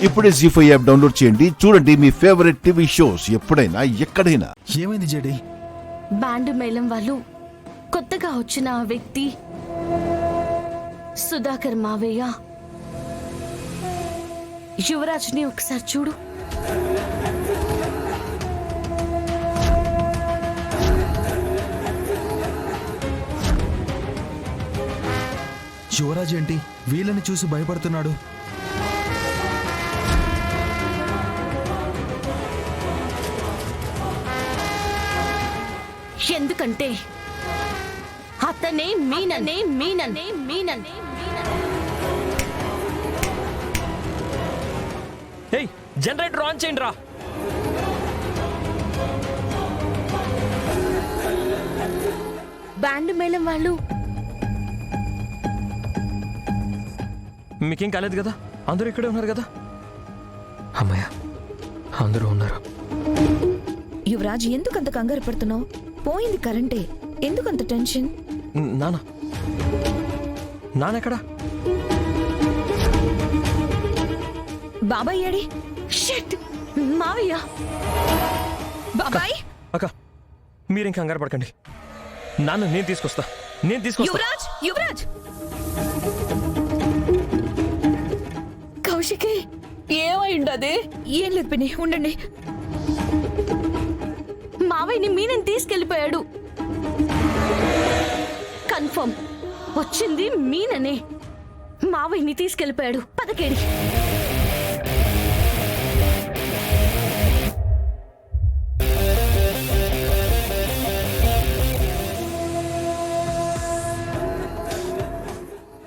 ఇప్పుడే జీ5 app download చేయండి. చూడండి మీ ఫేవరెట్ టీవీ షోస్ ఎప్పుడైనా ఎక్కడైనా. ఏమైంది జేడి? బ్యాండ్ మేళం వాళ్ళు కొత్తగా వచ్చిన ఆ వ్యక్తి సుధాకర్ మావయ్య యువరాజ్ని ఒకసారి చూడు. యువరాజ్ ఏంటి వీళ్ళని చూసి భయపడుతున్నాడు? ఎందుకంటే అతనే మీననే మీననే మీననే ఏయ్ జనరేటర్ ఆన్ చేయండి రా. బ్యాండ్ మేళం వాళ్ళు మీకేం కాలేదు కదా? అందరూ ఇక్కడే ఉన్నారు కదా? అమ్మయ్య, అందరూ ఉన్నారు. యువరాజ్ ఎందుకంత కంగారు పడుతున్నావు? పోయింది కరెంటే, ఎందుకంత టెన్షన్? నానా నానెక్కడా? బాబాయ్ ఏడి? షిట్ మావయ్య. బాబాయ్ అక్క మీరేం కంగారు పడకండి. నాన్న నేను తీసుకొస్తా. యువరాజ్ యువరాజ్ కౌశికి ఏమైండదే? ఏం లేదు పిన్ని, ఉండండి. మావయ్యని మీనని తీసుకెళ్లిపోయాడు. కన్ఫర్మ్ వచ్చింది మీననే. మావయ్యని తీసుకెళ్లిపోయాడు. పదకేడి.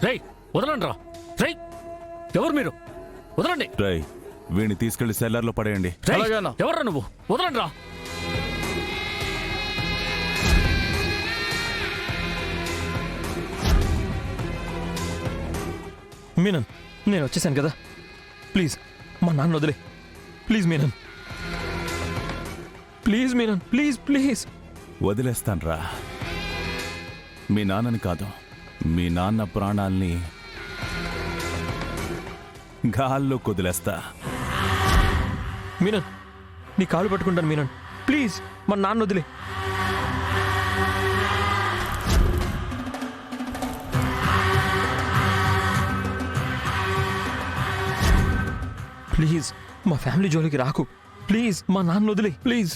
రై వదలండి రా. రై ఎవరు మీరు? వదలండి. రై వీడిని తీసుకెళ్లి సెల్లర్లో పడేయండి. ఎవర్రా నువ్వు? వదలండి రా. మీనన్ నేను వచ్చేసాను కదా, ప్లీజ్ మా నాన్న వదిలే. Please Menon, please Menon, please please. వదిలేస్తాన్రా. మీ నాన్నని కాదు, మీ నాన్న ప్రాణాల్ని గాల్లో కుదిలేస్తా. మీనన్ నీ కాలు పట్టుకుంటాను మీనన్, ప్లీజ్ మా నాన్న వదిలే. ప్లీజ్ మా ఫ్యామిలీ జోలికి రాకు. ప్లీజ్ మా నాన్న వదిలే, ప్లీజ్.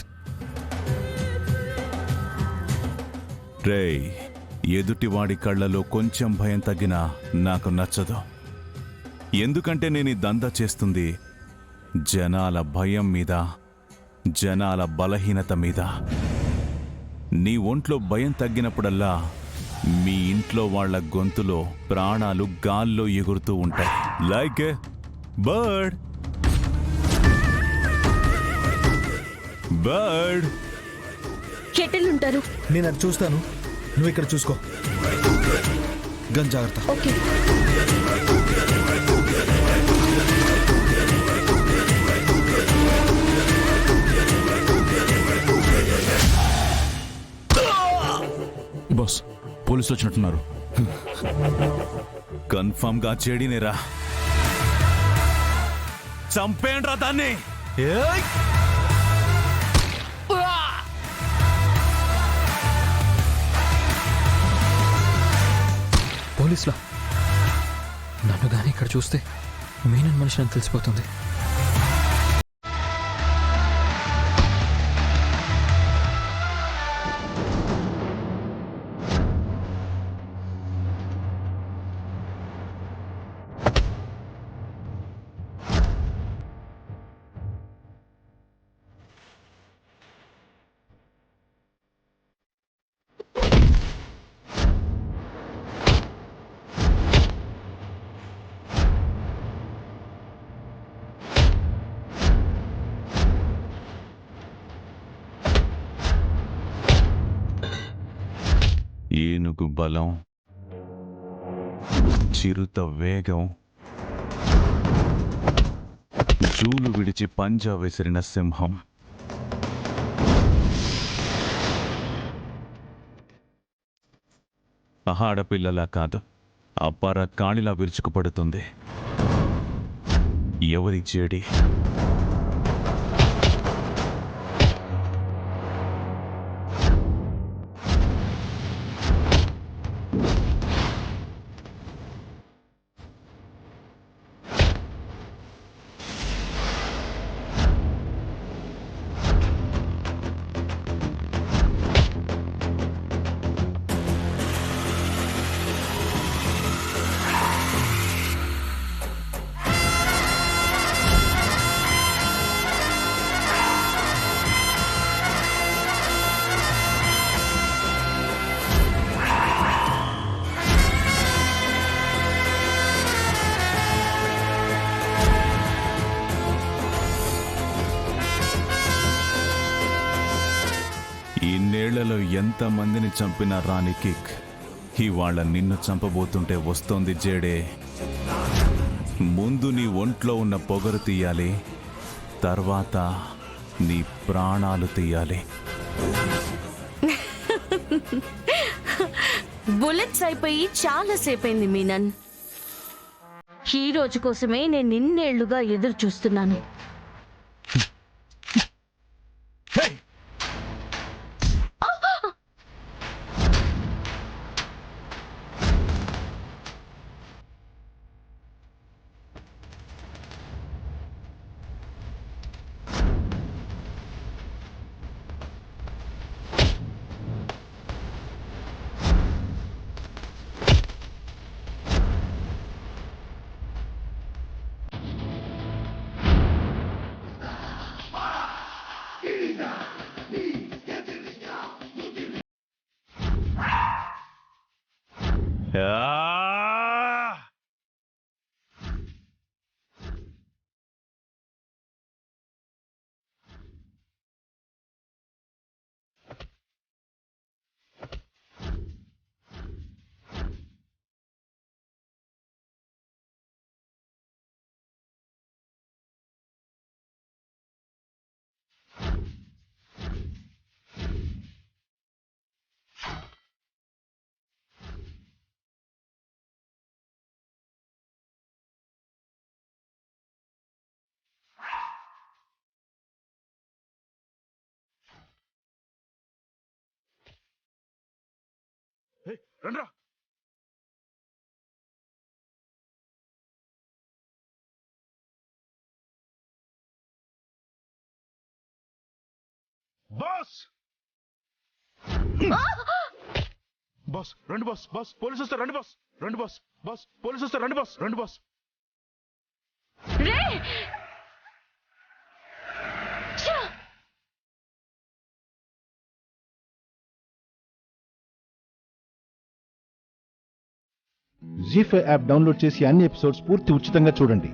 రేయ్ ఎదుటివాడి కళ్ళలో కొంచెం భయం తగ్గినా నాకు నచ్చదు. ఎందుకంటే నేను ఈ దందా చేస్తుంది జనాల భయం మీద, జనాల బలహీనత మీద. నీ ఒంట్లో భయం తగ్గినప్పుడల్లా మీ ఇంట్లో వాళ్ళ గొంతులో ప్రాణాలు గాల్లో ఎగురుతూ ఉంటాయి. లైక్ ఏ బర్డ్. బర్డ్. ఎటెళ్ళుంటారు? నేను అది చూస్తాను, నువ్వు ఇక్కడ చూసుకో. గన్ జాగ్రత్త. ఓకే. బాస్ పోలీసులు వచ్చినట్టున్నారు. కన్ఫర్మ్ గా చెడినేరా. చంపేండ్రా దాన్ని. పోలీసులా? నన్ను కానీ ఇక్కడ చూస్తే మీనన్ మనిషి అని తెలిసిపోతుంది. ఏనుగు బలం, చిరుత వేగం, జూలు విడిచి పంజా విసిరిన సింహం. ఆడపిల్లలా కాదు, అపార కాళిలా విరుచుకుపడుతుంది. ఎవరి జేడి? ఇన్నేళ్లలో ఎంతమందిని చంపిన రాణి కిక్ ఇవాళ నిన్ను చంపబోతుంటే వస్తోంది జేడే. ముందు నీ ఒంట్లో ఉన్న పొగరు తీయాలి, తర్వాత నీ ప్రాణాలు తీయాలి. బుల్లెట్స్ అయిపోయి చాలా సేపైంది మీనన్. ఈ రోజు కోసమే నేను నిన్నేళ్లుగా ఎదురు చూస్తున్నాను. రండ్రా. బాస్ బాస్ రండి బాస్. బాస్ పోలీసు వస్తారు రండి బాస్. రండి బాస్. బాస్ పోలీసు వస్తారు రండి బాస్. రండి బాస్. జీ5 యాప్ డౌన్లోడ్ చేసి అన్ని ఎపిసోడ్స్ పూర్తి ఉచితంగా చూడండి.